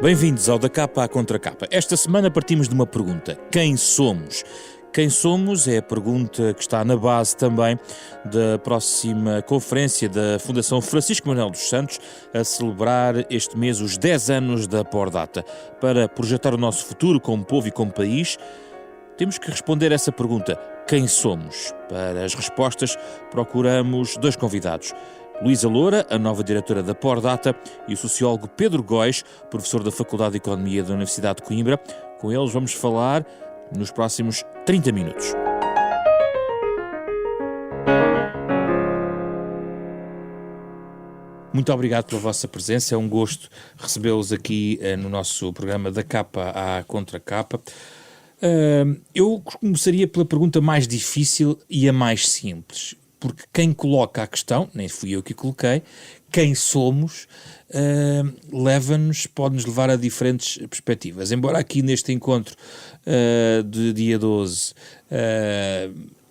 Bem-vindos ao Da Capa à Contra Capa. Esta semana partimos de uma pergunta: quem somos? Quem somos é a pergunta que está na base também da próxima conferência da Fundação Francisco Manuel dos Santos a celebrar este mês os 10 anos da Pordata. Para projetar o nosso futuro como povo e como país, temos que responder essa pergunta: quem somos? Para as respostas, procuramos dois convidados. Luísa Loura, a nova diretora da Pordata, e o sociólogo Pedro Góis, professor da Faculdade de Economia da Universidade de Coimbra. Com eles vamos falar nos próximos 30 minutos. Muito obrigado pela vossa presença, é um gosto recebê-los aqui no nosso programa Da Capa à Contra Capa. Eu começaria pela pergunta mais difícil e a mais simples, porque quem coloca a questão, nem fui eu que coloquei, quem somos, pode-nos levar a diferentes perspectivas. Embora aqui neste encontro de dia 12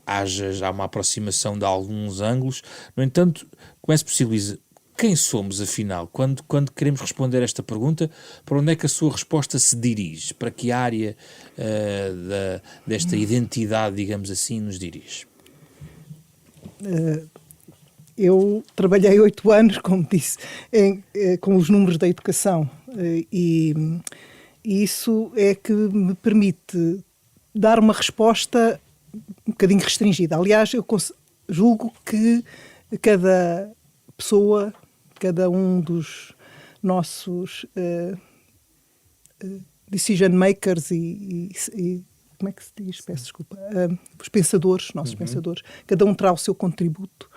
haja já uma aproximação de alguns ângulos, no entanto, começo por si, Luísa. Quem somos, afinal? Quando queremos responder esta pergunta, para onde é que a sua resposta se dirige? Para que área desta identidade, digamos assim, nos dirige? Eu trabalhei 8 anos, como disse, com os números da educação e isso é que me permite dar uma resposta um bocadinho restringida. Aliás, eu julgo que cada pessoa, cada um dos nossos decision makers e como é que se diz? Peço desculpa. Os pensadores, nossos pensadores, cada um terá o seu contributo,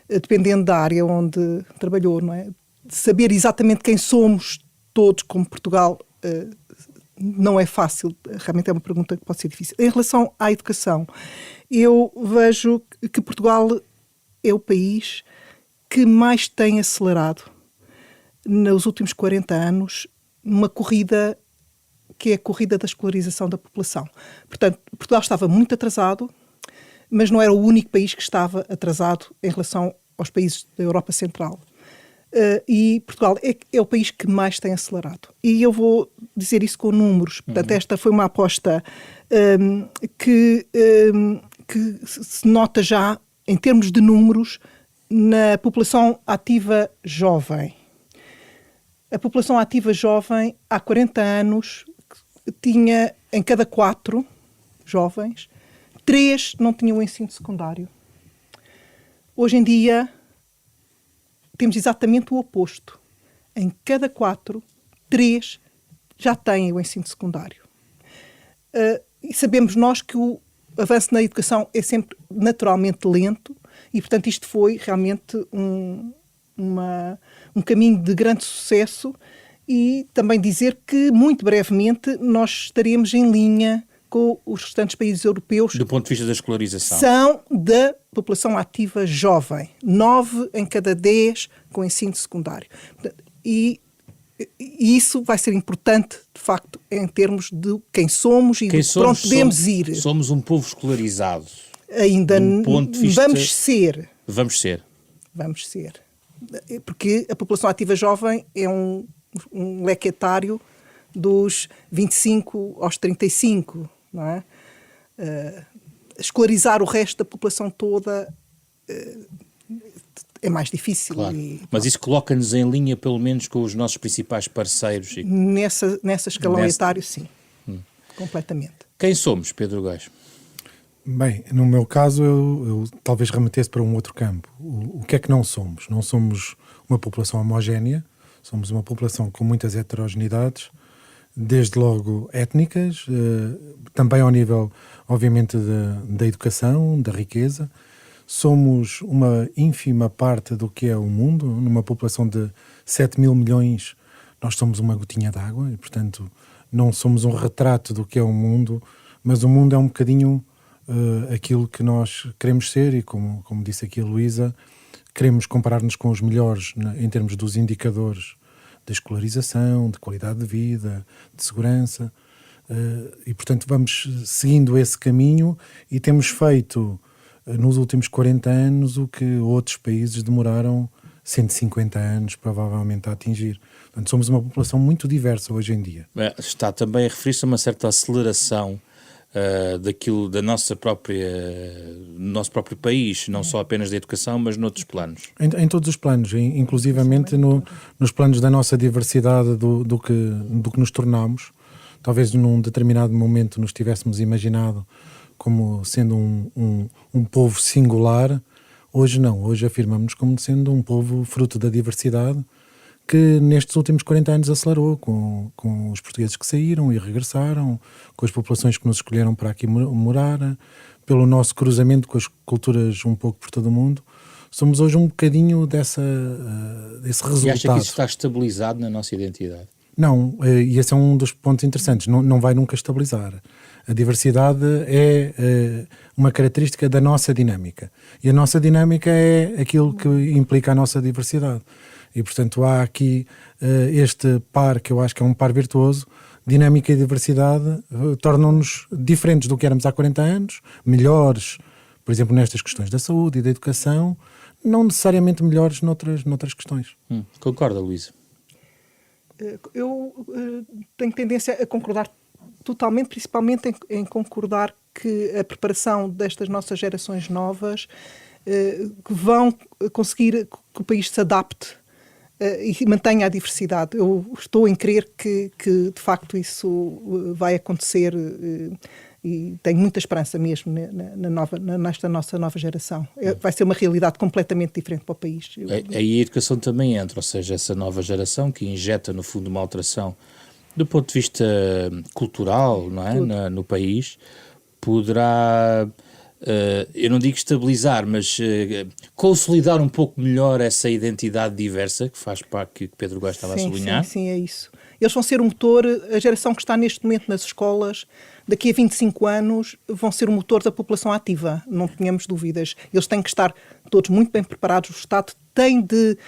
dependendo da área onde trabalhou, não é? Saber exatamente quem somos todos, como Portugal, não é fácil. Realmente é uma pergunta que pode ser difícil. Em relação à educação, eu vejo que Portugal é o país que mais tem acelerado nos últimos 40 anos uma corrida que é a corrida da escolarização da população. Portanto, Portugal estava muito atrasado, mas não era o único país que estava atrasado em relação aos países da Europa Central. E Portugal é o país que mais tem acelerado. E eu vou dizer isso com números. Portanto, esta foi uma aposta que se nota já, em termos de números, na população ativa jovem. A população ativa jovem, há 40 anos, tinha em cada 4 jovens, 3 não tinham o ensino secundário. Hoje em dia, temos exatamente o oposto. Em cada 4, 3 já têm o ensino secundário. E sabemos nós que o avanço na educação é sempre naturalmente lento e, portanto, isto foi realmente um caminho de grande sucesso. E também dizer que, muito brevemente, nós estaremos em linha com os restantes países europeus. Do ponto de vista da escolarização. São da população ativa jovem. 9 em cada 10 com ensino secundário. E isso vai ser importante, de facto, em termos de quem somos e para onde podemos ir. Somos um povo escolarizado. Ainda vamos ser. Vamos ser. Vamos ser. Porque a população ativa jovem é um leque etário dos 25 aos 35, não é? Escolarizar o resto da população toda é mais difícil. Claro. Mas isso coloca-nos em linha, pelo menos, com os nossos principais parceiros. Nessa escalão etário, sim. Completamente. Quem somos, Pedro Góis? Bem, no meu caso, eu talvez remetesse para um outro campo. O que é que não somos? Não somos uma população homogénea. Somos uma população com muitas heterogeneidades, desde logo étnicas, também ao nível, obviamente, da educação, da riqueza. Somos uma ínfima parte do que é o mundo. Numa população de 7 mil milhões, nós somos uma gotinha d'água e, portanto, não somos um retrato do que é o mundo, mas o mundo é um bocadinho aquilo que nós queremos ser e, como disse aqui a Luísa, queremos comparar-nos com os melhores em termos dos indicadores de escolarização, de qualidade de vida, de segurança. E, portanto, vamos seguindo esse caminho e temos feito, nos últimos 40 anos, o que outros países demoraram 150 anos provavelmente a atingir. Portanto, somos uma população muito diversa hoje em dia. Está também a referir-se a uma certa aceleração daquilo da nossa própria, do nosso próprio país, não só apenas da educação, mas noutros planos. Em todos os planos, inclusivamente nos planos da nossa diversidade, do que nos tornamos. Talvez num determinado momento nos tivéssemos imaginado como sendo um povo singular. Hoje não, hoje afirmamos-nos como sendo um povo fruto da diversidade, que nestes últimos 40 anos acelerou, com os portugueses que saíram e regressaram, com as populações que nos escolheram para aqui morar, pelo nosso cruzamento com as culturas um pouco por todo o mundo. Somos hoje um bocadinho desse resultado. E acha que isso está estabilizado na nossa identidade? Não, e esse é um dos pontos interessantes, não vai nunca estabilizar. A diversidade é uma característica da nossa dinâmica, e a nossa dinâmica é aquilo que implica a nossa diversidade. E, portanto, há aqui este par, que eu acho que é um par virtuoso. Dinâmica e diversidade tornam-nos diferentes do que éramos há 40 anos, melhores, por exemplo, nestas questões da saúde e da educação, não necessariamente melhores noutras questões. Concorda, Luísa? Eu tenho tendência a concordar totalmente, principalmente em concordar que a preparação destas nossas gerações novas que vão conseguir que o país se adapte e mantenha a diversidade. Eu estou em crer que de facto isso vai acontecer e tenho muita esperança mesmo nesta nossa nova geração. Vai ser uma realidade completamente diferente para o país. Aí a educação também entra, ou seja, essa nova geração que injeta no fundo uma alteração do ponto de vista cultural, não é? No país, poderá... eu não digo estabilizar, mas consolidar um pouco melhor essa identidade diversa que faz parte, que Pedro Góes estava a sublinhar. Sim, é isso. Eles vão ser o motor, a geração que está neste momento nas escolas, daqui a 25 anos, vão ser o motor da população ativa, não tenhamos dúvidas. Eles têm que estar todos muito bem preparados, o Estado tem de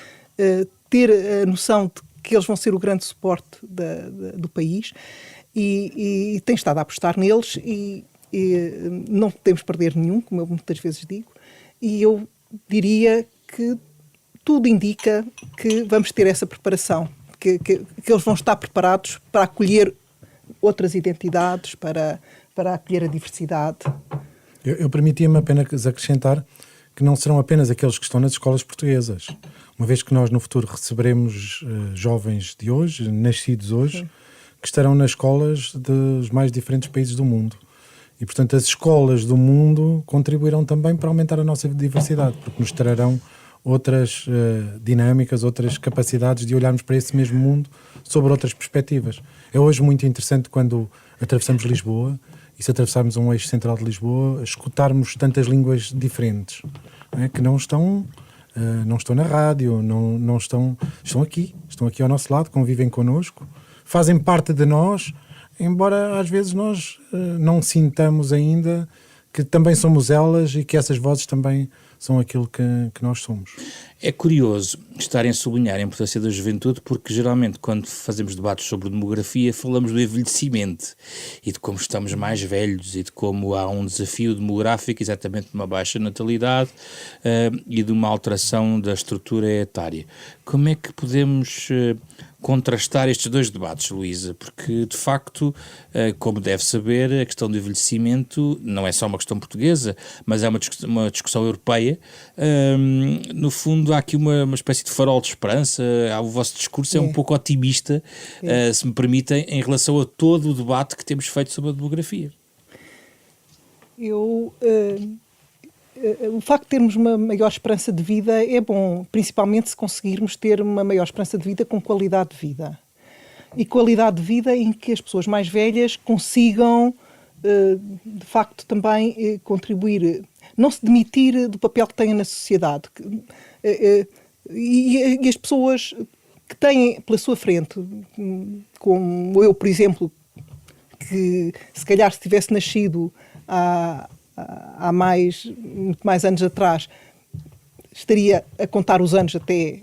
ter a noção de que eles vão ser o grande suporte do país e tem estado a apostar neles e não podemos perder nenhum, como eu muitas vezes digo, e eu diria que tudo indica que vamos ter essa preparação, que eles vão estar preparados para acolher outras identidades, para acolher a diversidade. Eu permitia-me apenas acrescentar que não serão apenas aqueles que estão nas escolas portuguesas, uma vez que nós no futuro receberemos jovens de hoje, nascidos hoje, que estarão nas escolas dos mais diferentes países do mundo. E, portanto, as escolas do mundo contribuirão também para aumentar a nossa diversidade, porque nos trarão outras dinâmicas, outras capacidades de olharmos para esse mesmo mundo sobre outras perspectivas. É hoje muito interessante quando atravessamos Lisboa, e se atravessarmos um eixo central de Lisboa, escutarmos tantas línguas diferentes, que não estão na rádio, não estão aqui ao nosso lado, convivem connosco, fazem parte de nós, embora às vezes nós não sintamos ainda que também somos elas e que essas vozes também são aquilo que nós somos. É curioso estarem a sublinhar a importância da juventude, porque geralmente quando fazemos debates sobre demografia falamos do envelhecimento e de como estamos mais velhos e de como há um desafio demográfico, exatamente de uma baixa natalidade e de uma alteração da estrutura etária. Como é que podemos contrastar estes dois debates, Luísa? Porque, de facto, como deve saber, a questão do envelhecimento não é só uma questão portuguesa, mas é uma discussão europeia. No fundo, há aqui uma espécie de farol de esperança. O vosso discurso é um pouco otimista, se me permitem, em relação a todo o debate que temos feito sobre a demografia. O facto de termos uma maior esperança de vida é bom, principalmente se conseguirmos ter uma maior esperança de vida com qualidade de vida. E qualidade de vida em que as pessoas mais velhas consigam, de facto, também contribuir, não se demitir do papel que têm na sociedade. E as pessoas que têm pela sua frente, como eu, por exemplo, que se calhar se tivesse nascido há muito mais anos atrás, estaria a contar os anos até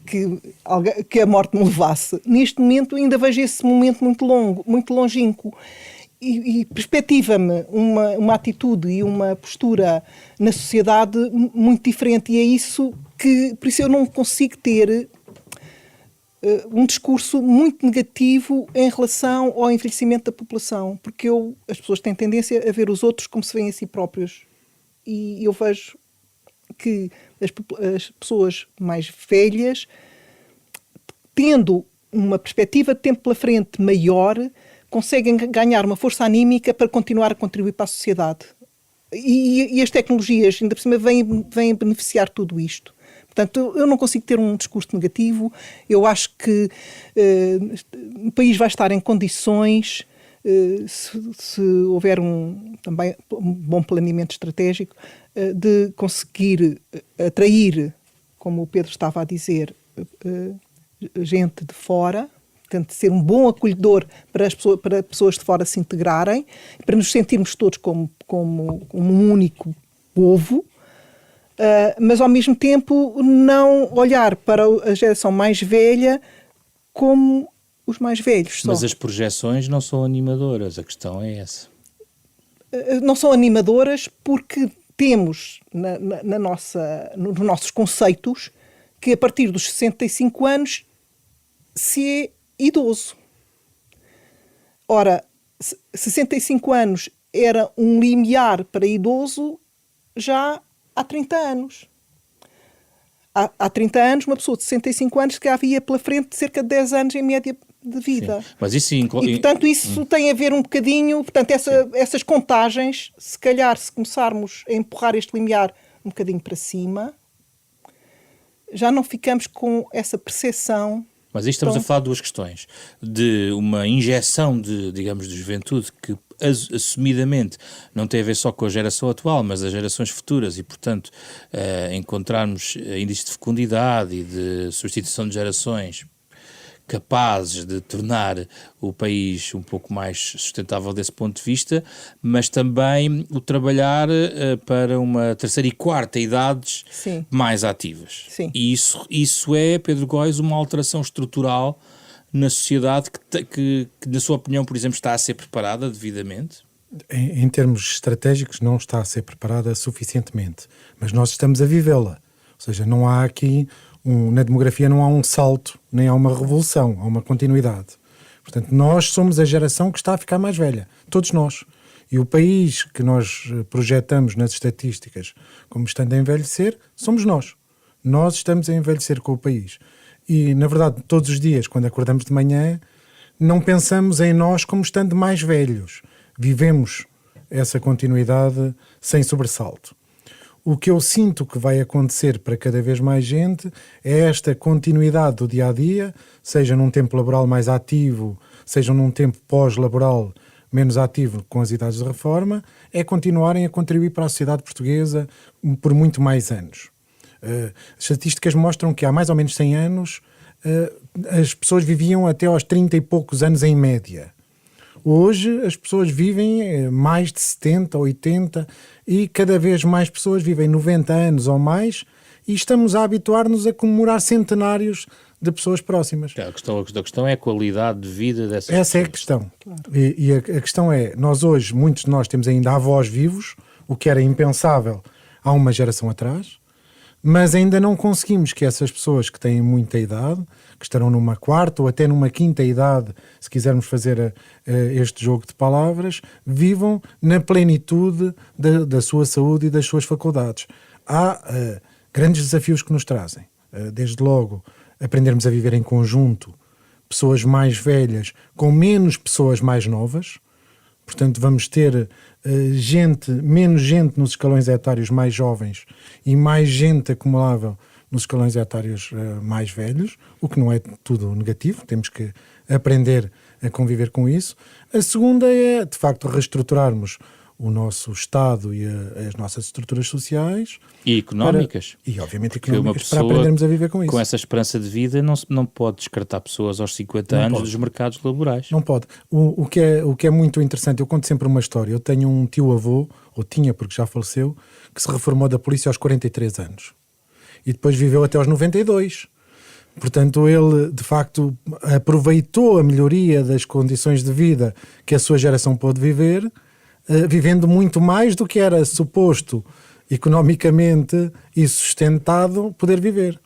que a morte me levasse. Neste momento ainda vejo esse momento muito longo, muito longínquo, e perspectiva-me uma atitude e uma postura na sociedade muito diferente, e é isso por isso eu não consigo ter um discurso muito negativo em relação ao envelhecimento da população, porque as pessoas têm tendência a ver os outros como se veem a si próprios. E eu vejo que as pessoas mais velhas, tendo uma perspectiva de tempo pela frente maior, conseguem ganhar uma força anímica para continuar a contribuir para a sociedade. E as tecnologias, ainda por cima, vêm beneficiar tudo isto. Portanto, eu não consigo ter um discurso negativo. Eu acho que o país vai estar em condições, se houver também um bom planeamento estratégico, de conseguir atrair, como o Pedro estava a dizer, gente de fora, portanto, ser um bom acolhedor para pessoas de fora se integrarem, para nos sentirmos todos como um único povo, mas ao mesmo tempo não olhar para a geração mais velha como os mais velhos. Mas as projeções não são animadoras, a questão é essa. Não são animadoras porque temos nos nossos conceitos que a partir dos 65 anos se é idoso. Ora, 65 anos era um limiar para idoso já há 30 anos. Há 30 anos, uma pessoa de 65 anos que havia pela frente cerca de 10 anos em média de vida. Sim. Mas isso E, portanto, isso tem a ver um bocadinho... Portanto, essas contagens, se calhar, se começarmos a empurrar este limiar um bocadinho para cima, já não ficamos com essa percepção. Mas aí estamos a falar de duas questões. De uma injeção de juventude que assumidamente não tem a ver só com a geração atual, mas as gerações futuras e, portanto, encontrarmos índices de fecundidade e de substituição de gerações capazes de tornar o país um pouco mais sustentável desse ponto de vista, mas também o trabalhar para uma terceira e quarta idades Sim. mais ativas. Sim. E isso é, Pedro Góis, uma alteração estrutural na sociedade que, na sua opinião, por exemplo, está a ser preparada devidamente? Em termos estratégicos não está a ser preparada suficientemente, mas nós estamos a vivê-la. Ou seja, não há aqui, na demografia não há um salto, nem há uma revolução, há uma continuidade. Portanto, nós somos a geração que está a ficar mais velha, todos nós. E o país que nós projetamos nas estatísticas como estando a envelhecer, somos nós. Nós estamos a envelhecer com o país. E, na verdade, todos os dias, quando acordamos de manhã, não pensamos em nós como estando mais velhos. Vivemos essa continuidade sem sobressalto. O que eu sinto que vai acontecer para cada vez mais gente é esta continuidade do dia-a-dia, seja num tempo laboral mais ativo, seja num tempo pós-laboral menos ativo com as idades de reforma, é continuarem a contribuir para a sociedade portuguesa por muito mais anos. As estatísticas mostram que há mais ou menos 100 anos as pessoas viviam até aos 30 e poucos anos em média. Hoje as pessoas vivem mais de 70, 80 e cada vez mais pessoas vivem 90 anos ou mais e estamos a habituar-nos a comemorar centenários de pessoas próximas. A questão é a qualidade de vida dessas pessoas. Essa é a questão. Claro. E a questão é, nós hoje, muitos de nós temos ainda avós vivos, o que era impensável há uma geração atrás, mas ainda não conseguimos que essas pessoas que têm muita idade, que estarão numa quarta ou até numa quinta idade, se quisermos fazer este jogo de palavras, vivam na plenitude da sua saúde e das suas faculdades. Há grandes desafios que nos trazem. Desde logo, aprendermos a viver em conjunto, pessoas mais com menos pessoas mais novas. Portanto, vamos ter menos gente nos escalões etários mais jovens e mais gente acumulável nos escalões etários mais velhos, o que não é tudo negativo, temos que aprender a conviver com isso. A segunda é, de facto, reestruturarmos o nosso Estado e as nossas estruturas sociais. E económicas. E, obviamente, económicas, para aprendermos a viver com isso. Com essa esperança de vida, não pode descartar pessoas aos 50 anos dos mercados laborais. Não pode. O que é muito interessante, eu conto sempre uma história. Eu tenho um tio-avô, ou tinha porque já faleceu, que se reformou da polícia aos 43 anos. E depois viveu até aos 92. Portanto, ele, de facto, aproveitou a melhoria das condições de vida que a sua geração pôde viver, vivendo muito mais do que era suposto economicamente e sustentado poder viver.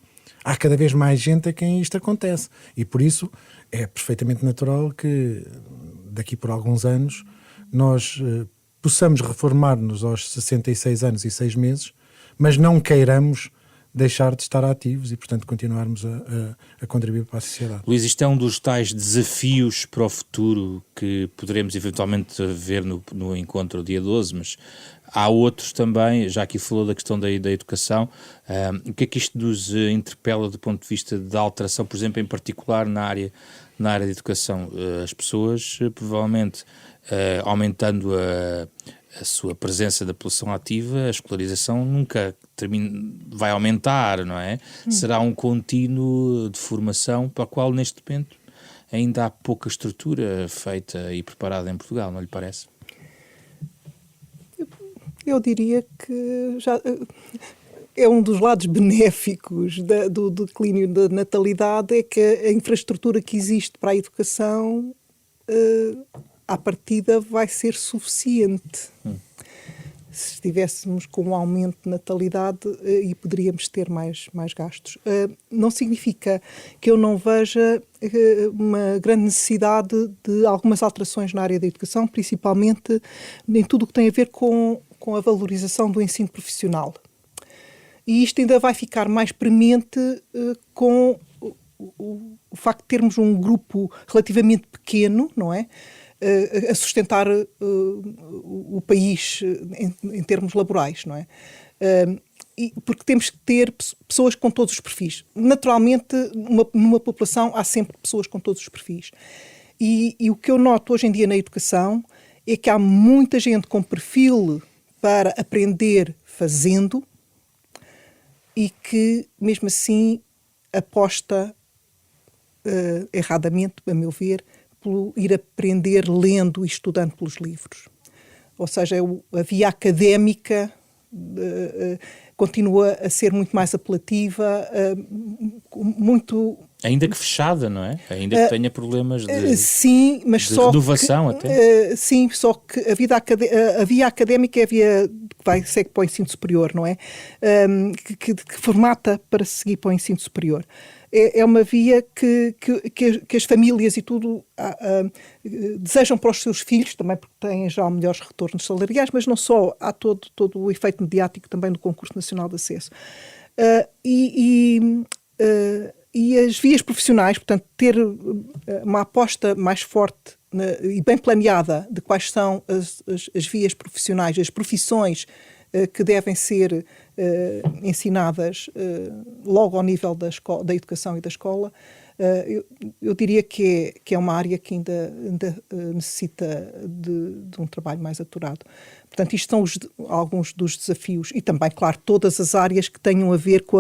Há cada vez mais gente a quem isto acontece. E por isso é perfeitamente natural que daqui por alguns anos nós possamos reformar-nos aos 66 anos e 6 meses, mas não queiramos deixar de estar ativos e, portanto, continuarmos a contribuir para a sociedade. Luís, isto é um dos tais desafios para o futuro que poderemos eventualmente ver no encontro dia 12, mas há outros também, já aqui falou da questão da educação. O que é que isto nos interpela do ponto de vista da alteração, por exemplo, em particular na área da educação? As pessoas, provavelmente, aumentando a sua presença da população ativa, a escolarização nunca vai aumentar, não é? Será um contínuo de formação para o qual, neste momento, ainda há pouca estrutura feita e preparada em Portugal, não lhe parece? Eu diria que já é um dos lados benéficos do declínio da natalidade, é que a infraestrutura que existe para a educação à partida vai ser suficiente. Se estivéssemos com um aumento de natalidade e poderíamos ter mais gastos. Não significa que eu não veja uma grande necessidade de algumas alterações na área da educação, principalmente em tudo o que tem a ver com a valorização do ensino profissional. E isto ainda vai ficar mais premente com o facto de termos um grupo relativamente pequeno, não é? A sustentar o país em termos laborais, não é? Porque temos que ter pessoas com todos os perfis. Naturalmente, numa população há sempre pessoas com todos os perfis. E o que eu noto hoje em dia na educação é que há muita gente com perfil para aprender fazendo e que, mesmo assim, aposta erradamente, a meu ver, por ir aprender lendo e estudando pelos livros. Ou seja, a via académica continua a ser muito mais apelativa, muito... Ainda que fechada, não é? Ainda que tenha problemas sim, mas de só renovação até. Sim, só que a via académica é a via que vai seguir para o ensino superior, não é? Que formata para seguir para o ensino superior. É uma via que as famílias e tudo desejam para os seus filhos, também porque têm já melhores retornos salariais, mas não só, há todo o efeito mediático também do Concurso Nacional de Acesso. E as vias profissionais, portanto, ter uma aposta mais forte e bem planeada de quais são as vias profissionais, as profissões que devem ser ensinadas logo ao nível da educação e da escola, eu diria que é uma área que ainda necessita de um trabalho mais aturado. Portanto, isto são alguns dos desafios e também, claro, todas as áreas que tenham a ver com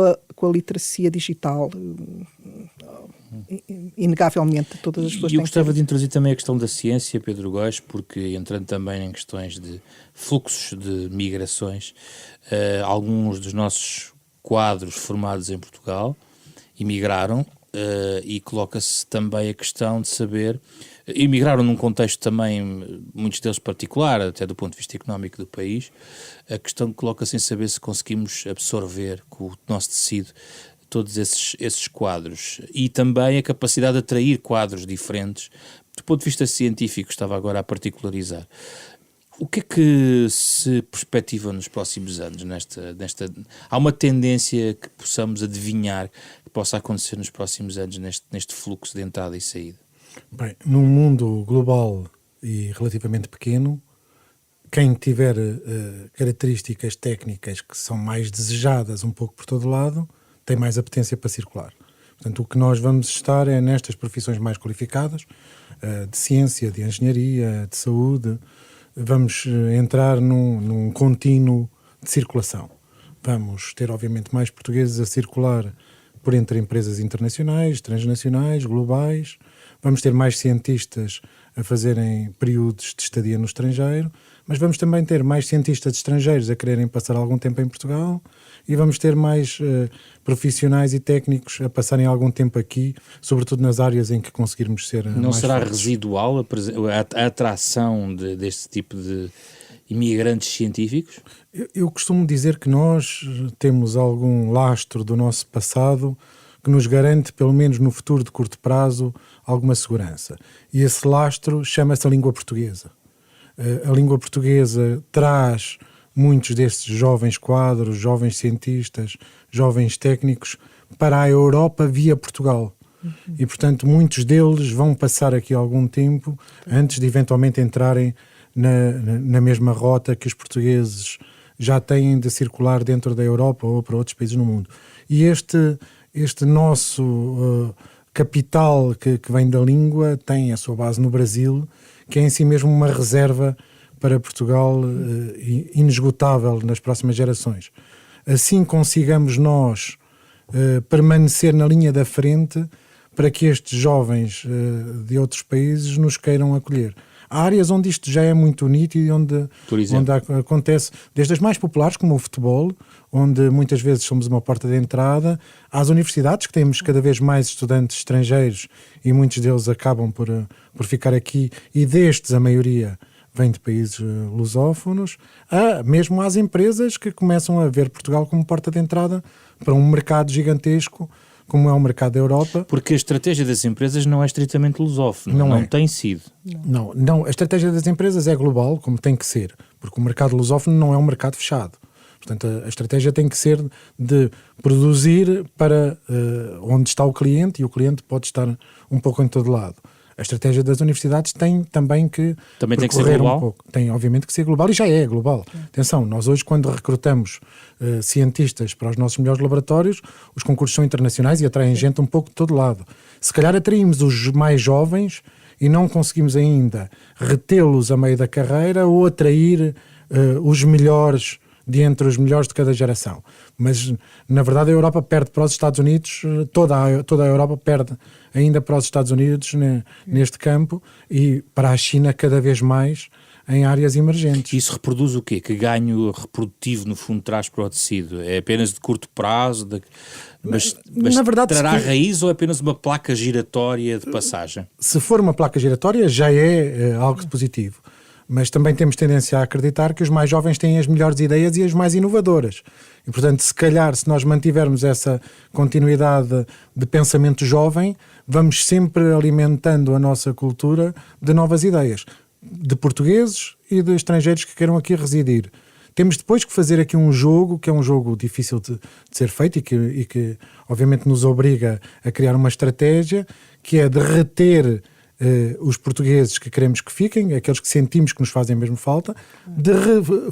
a literacia digital. Inegavelmente, todas as pessoas. E eu gostava de introduzir também a questão da ciência, Pedro Góes, porque entrando também em questões de fluxos de migrações, alguns dos nossos quadros formados em Portugal emigraram, e coloca-se também a questão de saber, emigraram num contexto também, muitos deles particular, até do ponto de vista económico do país, a questão coloca-se em saber se conseguimos absorver com o nosso tecido todos esses quadros e também a capacidade de atrair quadros diferentes. Do ponto de vista científico, estava agora a particularizar. O que é que se perspectiva nos próximos anos? Há uma tendência que possamos adivinhar que possa acontecer nos próximos anos neste fluxo de entrada e saída? Bem, num mundo global e relativamente pequeno, quem tiver características técnicas que são mais desejadas um pouco por todo lado, tem mais apetência para circular. Portanto, o que nós vamos estar é nestas profissões mais qualificadas, de ciência, de engenharia, de saúde. Vamos entrar num contínuo de circulação. Vamos ter, obviamente, mais portugueses a circular por entre empresas internacionais, transnacionais, globais. Vamos ter mais cientistas a fazerem períodos de estadia no estrangeiro, mas vamos também ter mais cientistas estrangeiros a quererem passar algum tempo em Portugal e vamos ter mais profissionais e técnicos a passarem algum tempo aqui, sobretudo nas áreas em que conseguirmos ser Não mais será fortes. residual a atração deste tipo de imigrantes científicos? Eu costumo dizer que nós temos algum lastro do nosso passado que nos garante, pelo menos no futuro de curto prazo, alguma segurança. E esse lastro chama-se a língua portuguesa. A língua portuguesa traz muitos destes jovens quadros, jovens cientistas, jovens técnicos para a Europa via Portugal. E, portanto, muitos deles vão passar aqui algum tempo antes de eventualmente entrarem na mesma rota que os portugueses já têm de circular dentro da Europa ou para outros países no mundo. E este nosso capital que vem da língua tem a sua base no Brasil, que é em si mesmo uma reserva para Portugal inesgotável nas próximas gerações. Assim consigamos nós permanecer na linha da frente para que estes jovens de outros países nos queiram acolher. Há áreas onde isto já é muito nítido e onde acontece, desde as mais populares, como o futebol, onde muitas vezes somos uma porta de entrada, às universidades, que temos cada vez mais estudantes estrangeiros e muitos deles acabam por ficar aqui, e destes a maioria vem de países lusófonos, mesmo às empresas que começam a ver Portugal como porta de entrada para um mercado gigantesco, como é o mercado da Europa. Porque a estratégia das empresas não é estritamente lusófona, não tem sido. Não, a estratégia das empresas é global, como tem que ser, porque o mercado lusófono não é um mercado fechado. Portanto, a estratégia tem que ser de produzir para onde está o cliente, e o cliente pode estar um pouco em todo lado. A estratégia das universidades tem também que tem que ser global? Um pouco. Tem, obviamente, que ser global, e já é global. Atenção, nós hoje, quando recrutamos cientistas para os nossos melhores laboratórios, os concursos são internacionais e atraem gente um pouco de todo lado. Se calhar atraímos os mais jovens e não conseguimos ainda retê-los a meio da carreira ou atrair os melhores de entre os melhores de cada geração. Mas, na verdade, a Europa perde para os Estados Unidos, toda a Europa perde ainda para os Estados Unidos neste campo, e para a China cada vez mais em áreas emergentes. Isso reproduz o quê? Que ganho reprodutivo, no fundo, traz para o tecido? É apenas de curto prazo? Mas na verdade, trará raiz ou é apenas uma placa giratória de passagem? Se for uma placa giratória, já é algo positivo. Mas também temos tendência a acreditar que os mais jovens têm as melhores ideias e as mais inovadoras. E, portanto, se calhar, se nós mantivermos essa continuidade de pensamento jovem, vamos sempre alimentando a nossa cultura de novas ideias, de portugueses e de estrangeiros que queiram aqui residir. Temos depois que fazer aqui um jogo, que é um jogo difícil de ser feito e que obviamente nos obriga a criar uma estratégia, que é de reter os portugueses que queremos que fiquem, aqueles que sentimos que nos fazem mesmo falta, de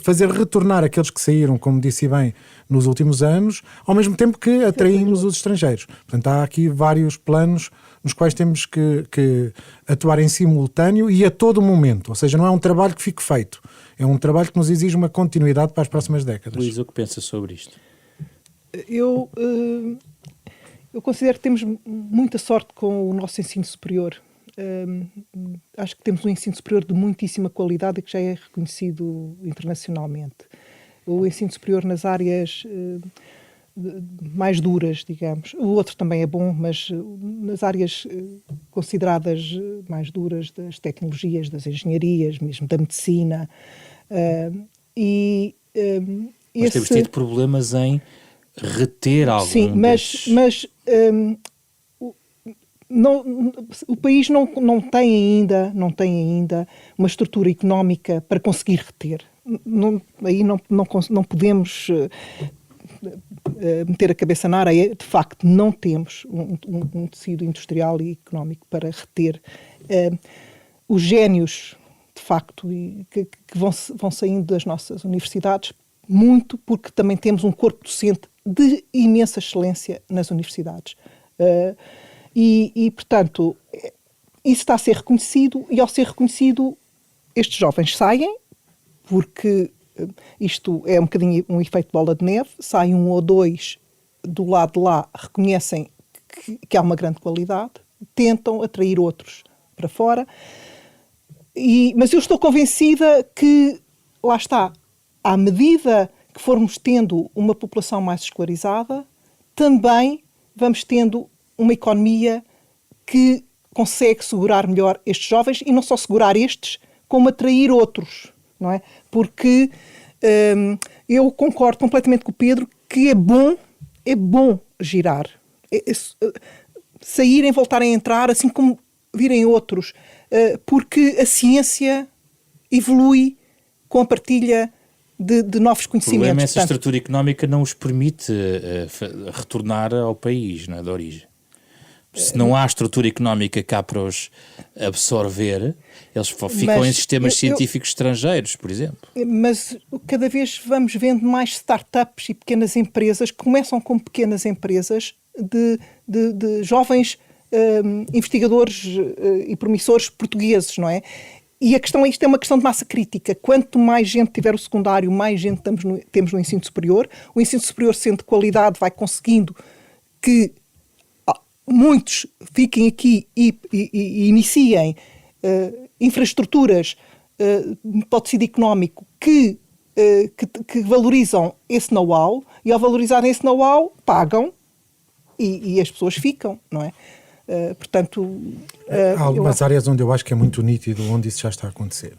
fazer retornar aqueles que saíram, como disse bem, nos últimos anos, ao mesmo tempo que atraímos os estrangeiros. Portanto, há aqui vários planos nos quais temos que atuar em simultâneo e a todo momento. Ou seja, não é um trabalho que fique feito, é um trabalho que nos exige uma continuidade para as próximas décadas. Luís, o que pensa sobre isto? Eu considero que temos muita sorte com o nosso ensino superior. Acho que temos um ensino superior de muitíssima qualidade e que já é reconhecido internacionalmente. O ensino superior nas áreas mais duras, digamos. O outro também é bom, mas nas áreas consideradas mais duras, das tecnologias, das engenharias, mesmo da medicina. Mas temos tido problemas em reter algum desses. Mas o país não tem ainda uma estrutura económica para conseguir reter. Aí não podemos meter a cabeça na areia. De facto, não temos um tecido industrial e económico para reter os génios, de facto, que vão saindo das nossas universidades, muito porque também temos um corpo docente de imensa excelência nas universidades. Portanto, isso está a ser reconhecido, e ao ser reconhecido, estes jovens saem, porque isto é um bocadinho um efeito bola de neve, sai um ou dois do lado de lá, reconhecem que há uma grande qualidade, tentam atrair outros para fora, mas eu estou convencida que, lá está, à medida que formos tendo uma população mais escolarizada, também vamos tendo uma economia que consegue segurar melhor estes jovens, e não só segurar estes, como atrair outros. não é? Porque eu concordo completamente com o Pedro que é bom girar. Saírem, voltarem a entrar, assim como virem outros, porque a ciência evolui com a partilha de novos conhecimentos. O problema é essa estrutura económica não os permite retornar ao país, não é, de origem. Se não há estrutura económica cá para os absorver, eles ficam em sistemas científicos estrangeiros, por exemplo. Mas cada vez vamos vendo mais startups e pequenas empresas que começam como pequenas empresas de jovens investigadores e promissores portugueses, não é? E isto é uma questão de massa crítica. Quanto mais gente tiver o secundário, mais gente temos no ensino superior. O ensino superior, sendo de qualidade, vai conseguindo que muitos fiquem aqui e iniciem infraestruturas para o tecido económico que valorizam esse know-how, e ao valorizarem esse know-how, pagam e as pessoas ficam, não é? Portanto, há algumas áreas onde eu acho que é muito nítido onde isso já está a acontecer.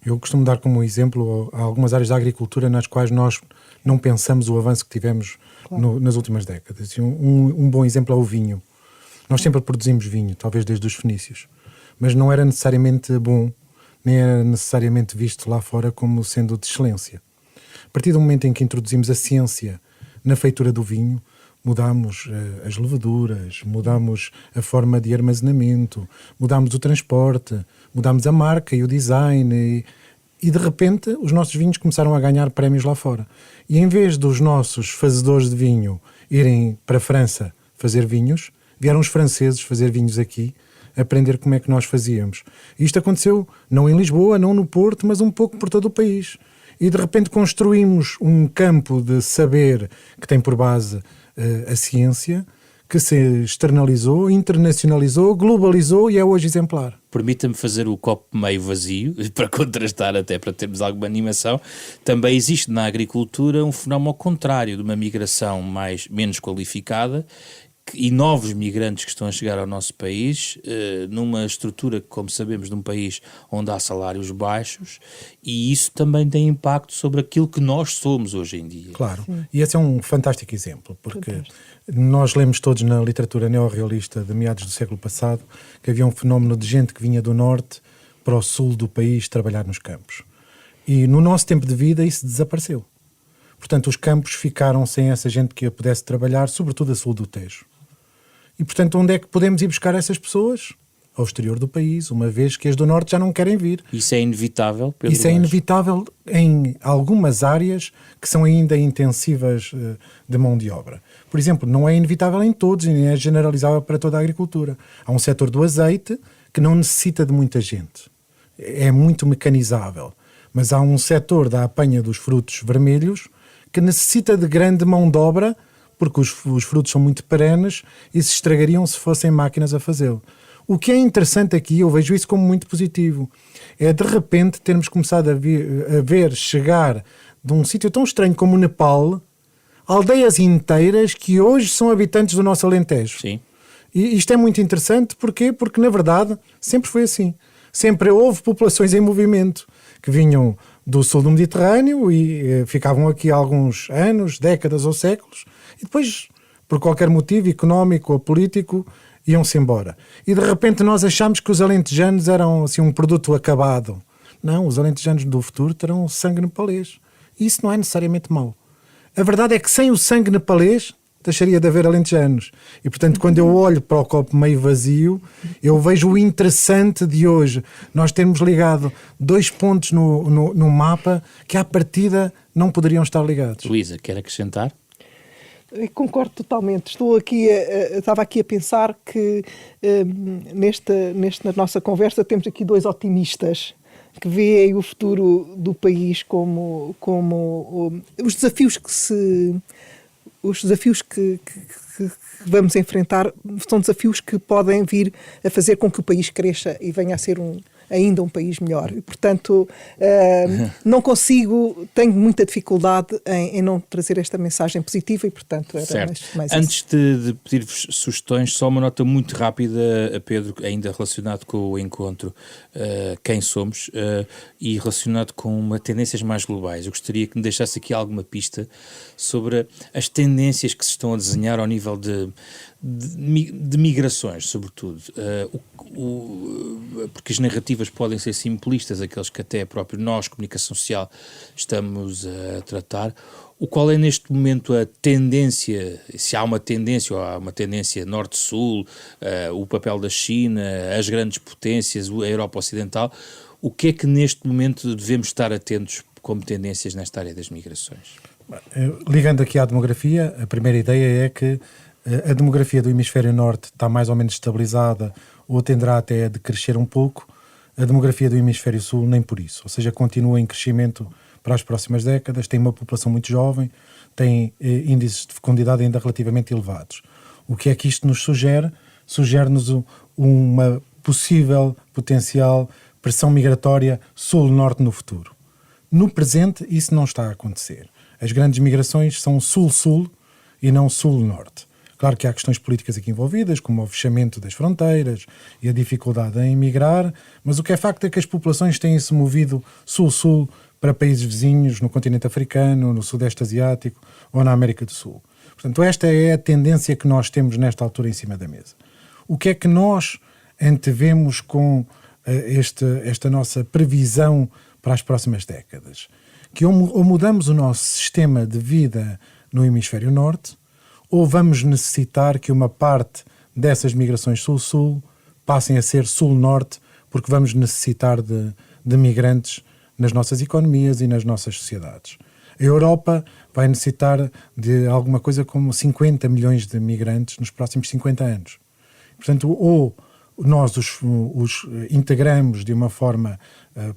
Eu costumo dar como exemplo algumas áreas da agricultura nas quais nós não pensamos o avanço que tivemos nas últimas décadas. Um bom exemplo é o vinho. Nós sempre produzimos vinho, talvez desde os fenícios, mas não era necessariamente bom, nem era necessariamente visto lá fora como sendo de excelência. A partir do momento em que introduzimos a ciência na feitura do vinho, mudámos as levaduras, mudámos a forma de armazenamento, mudámos o transporte, mudámos a marca e o design e de repente os nossos vinhos começaram a ganhar prémios lá fora. E em vez dos nossos fazedores de vinho irem para a França fazer vinhos, vieram os franceses fazer vinhos aqui, aprender como é que nós fazíamos. E isto aconteceu não em Lisboa, não no Porto, mas um pouco por todo o país. E de repente construímos um campo de saber que tem por base a ciência, que se externalizou, internacionalizou, globalizou e é hoje exemplar. Permita-me fazer o copo meio vazio, para contrastar até, para termos alguma animação. Também existe na agricultura um fenómeno ao contrário, de uma migração menos qualificada, e novos migrantes que estão a chegar ao nosso país, numa estrutura, como sabemos, de um país onde há salários baixos, e isso também tem impacto sobre aquilo que nós somos hoje em dia. Claro, e esse é um fantástico exemplo, porque nós lemos todos na literatura neorrealista de meados do século passado que havia um fenómeno de gente que vinha do norte para o sul do país trabalhar nos campos. E no nosso tempo de vida isso desapareceu. Portanto, os campos ficaram sem essa gente que pudesse trabalhar, sobretudo a sul do Tejo. E, portanto, onde é que podemos ir buscar essas pessoas? Ao exterior do país, uma vez que as do Norte já não querem vir. Isso é inevitável, Pedro? Isso é inevitável em algumas áreas que são ainda intensivas de mão de obra. Por exemplo, não é inevitável em todos e nem é generalizável para toda a agricultura. Há um setor do azeite que não necessita de muita gente. É muito mecanizável. Mas há um setor da apanha dos frutos vermelhos que necessita de grande mão de obra, porque os frutos são muito perenes e se estragariam se fossem máquinas a fazê-lo. O que é interessante aqui, eu vejo isso como muito positivo, é de repente termos começado a ver chegar de um sítio tão estranho como o Nepal, aldeias inteiras que hoje são habitantes do nosso Alentejo. Sim. E isto é muito interessante, porquê? Porque na verdade sempre foi assim. Sempre houve populações em movimento que vinham do sul do Mediterrâneo e ficavam aqui alguns anos, décadas ou séculos, e depois, por qualquer motivo económico ou político, iam-se embora. E de repente nós achamos que os alentejanos eram assim, um produto acabado. Não, os alentejanos do futuro terão sangue nepalês. E isso não é necessariamente mau. A verdade é que sem o sangue nepalês deixaria de haver alentejanos. E portanto, quando eu olho para o copo meio vazio, eu vejo o interessante de hoje. Nós termos ligado 2 pontos no mapa que à partida não poderiam estar ligados. Luísa, quer acrescentar? Eu concordo totalmente. Estava aqui a pensar que nesta nossa conversa temos aqui 2 otimistas que veem o futuro do país como os desafios que vamos enfrentar são desafios que podem vir a fazer com que o país cresça e venha a ser ainda um país melhor. E, portanto, não consigo, tenho muita dificuldade em não trazer esta mensagem positiva e, portanto, era mais Antes de pedir-vos sugestões, só uma nota muito rápida, Pedro, ainda relacionado com o encontro Quem Somos e relacionado com tendências mais globais. Eu gostaria que me deixasse aqui alguma pista sobre as tendências que se estão a desenhar ao nível de migrações, sobretudo. Porque as narrativas podem ser simplistas, aqueles que até próprio nós, comunicação social, estamos a tratar. Qual é neste momento a tendência, se há uma tendência ou há uma tendência norte-sul, o papel da China, as grandes potências, a Europa Ocidental, o que é que neste momento devemos estar atentos como tendências nesta área das migrações? Ligando aqui à demografia, a primeira ideia é que a demografia do hemisfério norte está mais ou menos estabilizada ou tenderá até a decrescer um pouco. A demografia do hemisfério sul nem por isso, ou seja, continua em crescimento para as próximas décadas, tem uma população muito jovem, tem índices de fecundidade ainda relativamente elevados. O que é que isto nos sugere? Sugere-nos uma possível, potencial pressão migratória sul-norte no futuro. No presente, isso não está a acontecer. As grandes migrações são sul-sul e não sul-norte. Claro que há questões políticas aqui envolvidas, como o fechamento das fronteiras e a dificuldade em emigrar, mas o que é facto é que as populações têm-se movido sul-sul para países vizinhos, no continente africano, no sudeste asiático ou na América do Sul. Portanto, esta é a tendência que nós temos nesta altura em cima da mesa. O que é que nós antevemos com esta nossa previsão para as próximas décadas? Que ou mudamos o nosso sistema de vida no hemisfério norte, ou vamos necessitar que uma parte dessas migrações sul-sul passem a ser sul-norte, porque vamos necessitar de migrantes nas nossas economias e nas nossas sociedades. A Europa vai necessitar de alguma coisa como 50 milhões de migrantes nos próximos 50 anos. Portanto, ou nós os integramos de uma forma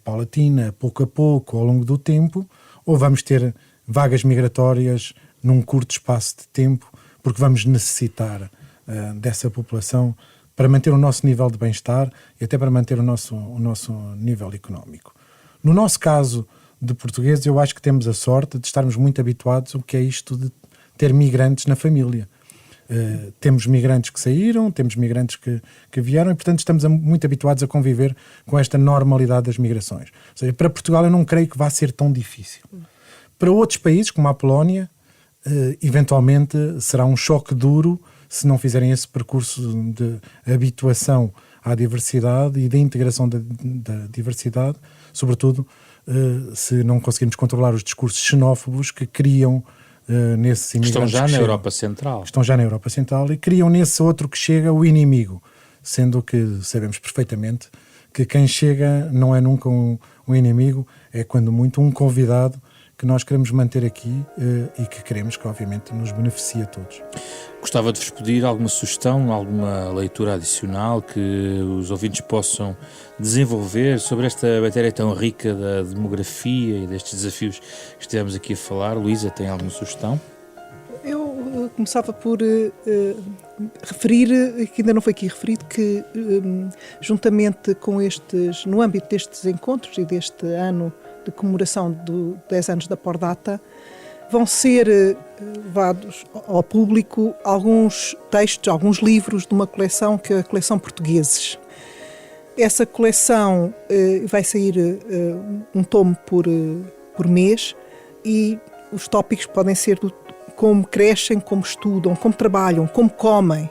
paulatina, pouco a pouco, ao longo do tempo, ou vamos ter vagas migratórias num curto espaço de tempo, porque vamos necessitar dessa população para manter o nosso nível de bem-estar e até para manter o nosso nível económico. No nosso caso de portugueses, eu acho que temos a sorte de estarmos muito habituados ao que é isto de ter migrantes na família. Temos migrantes que saíram, temos migrantes que vieram e, portanto, estamos muito habituados a conviver com esta normalidade das migrações. Ou seja, para Portugal eu não creio que vá ser tão difícil. Para outros países, como a Polónia, eventualmente será um choque duro se não fizerem esse percurso de habituação à diversidade e de integração da diversidade, sobretudo se não conseguirmos controlar os discursos xenófobos que criam nesses imigrantes. Estão já na Europa Central. Estão já na Europa Central e criam nesse outro que chega o inimigo, sendo que sabemos perfeitamente que quem chega não é nunca um inimigo, é quando muito um convidado que nós queremos manter aqui e que queremos que obviamente nos beneficie a todos. Gostava de vos pedir alguma sugestão, alguma leitura adicional que os ouvintes possam desenvolver sobre esta matéria tão rica da demografia e destes desafios que estivemos aqui a falar. Luísa, tem alguma sugestão? Eu começava por referir, que ainda não foi aqui referido, que juntamente com no âmbito destes encontros e deste ano de comemoração de 10 anos da Pordata, vão ser levados ao público alguns textos, alguns livros de uma coleção que é a coleção Portugueses. Essa coleção vai sair um tomo por mês e os tópicos podem ser como crescem, como estudam, como trabalham, como comem,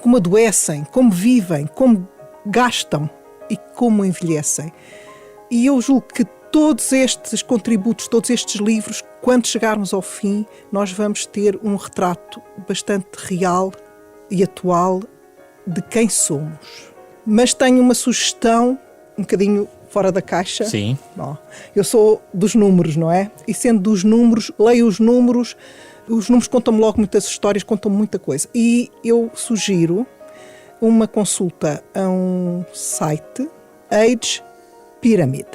como adoecem, como vivem, como gastam e como envelhecem. E eu julgo que todos estes contributos, todos estes livros, quando chegarmos ao fim, nós vamos ter um retrato bastante real e atual de quem somos. Mas tenho uma sugestão um bocadinho fora da caixa. Sim. Bom, eu sou dos números, não é? E sendo dos números, leio os números contam-me logo muitas histórias, contam-me muita coisa. E eu sugiro uma consulta a um site, Age Pyramid.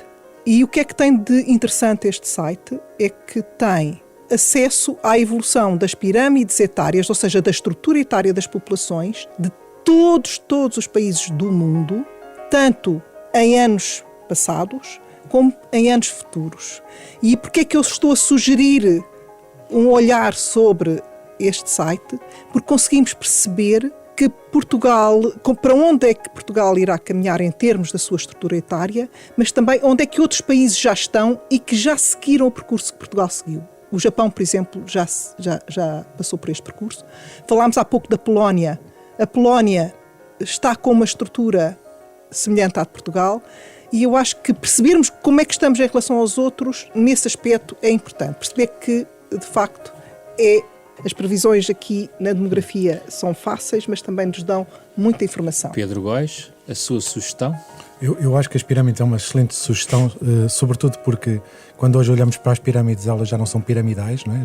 E o que é que tem de interessante este site? É que tem acesso à evolução das pirâmides etárias, ou seja, da estrutura etária das populações de todos os países do mundo, tanto em anos passados como em anos futuros. E porquê é que eu estou a sugerir um olhar sobre este site? Porque conseguimos perceber que Portugal, para onde é que Portugal irá caminhar em termos da sua estrutura etária, mas também onde é que outros países já estão e que já seguiram o percurso que Portugal seguiu. O Japão, por exemplo, já passou por este percurso. Falámos há pouco da Polónia. A Polónia está com uma estrutura semelhante à de Portugal e eu acho que percebermos como é que estamos em relação aos outros, nesse aspecto, é importante. Perceber que, de facto, as previsões aqui na demografia são fáceis, mas também nos dão muita informação. Pedro Góes, a sua sugestão? Eu acho que as pirâmides é uma excelente sugestão, sobretudo porque quando hoje olhamos para as pirâmides, elas já não são piramidais, não é?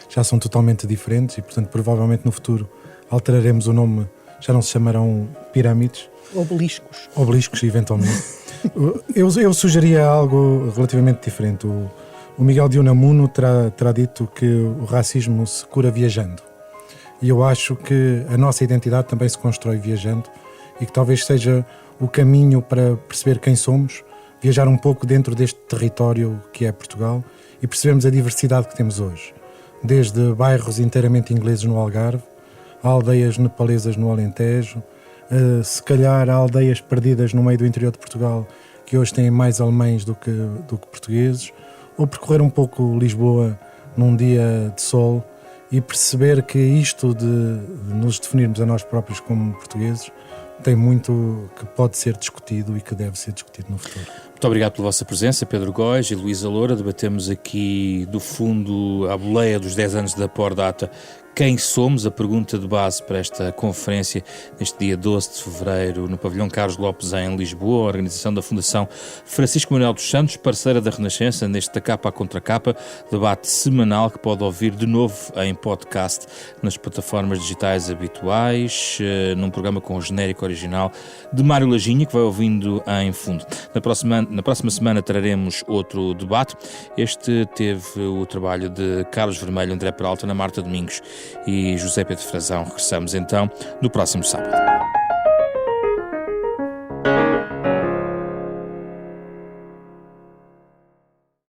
Já são totalmente diferentes e, portanto, provavelmente no futuro alteraremos o nome, já não se chamarão pirâmides. Obeliscos, eventualmente. eu sugeria algo relativamente diferente. O Miguel de Unamuno terá dito que o racismo se cura viajando. E eu acho que a nossa identidade também se constrói viajando e que talvez seja o caminho para perceber quem somos, viajar um pouco dentro deste território que é Portugal e percebermos a diversidade que temos hoje. Desde bairros inteiramente ingleses no Algarve, a aldeias nepalesas no Alentejo, se calhar a aldeias perdidas no meio do interior de Portugal que hoje têm mais alemães do que portugueses, ou percorrer um pouco Lisboa num dia de sol e perceber que isto de nos definirmos a nós próprios como portugueses tem muito que pode ser discutido e que deve ser discutido no futuro. Muito obrigado pela vossa presença, Pedro Góes e Luísa Loura. Debatemos aqui, do fundo, à boleia dos 10 anos da Pordata, quem somos, a pergunta de base para esta conferência, neste dia 12 de fevereiro, no pavilhão Carlos Lopes, em Lisboa, a organização da Fundação Francisco Manuel dos Santos, parceira da Renascença, neste Da Capa à Contra Capa, debate semanal que pode ouvir de novo em podcast nas plataformas digitais habituais, num programa com o genérico original de Mário Laginha, que vai ouvindo em fundo. Na próxima semana traremos outro debate. Este teve o trabalho de Carlos Vermelho, André Peralta, Ana Marta Domingos e José Pedro Frazão. Regressamos então no próximo sábado.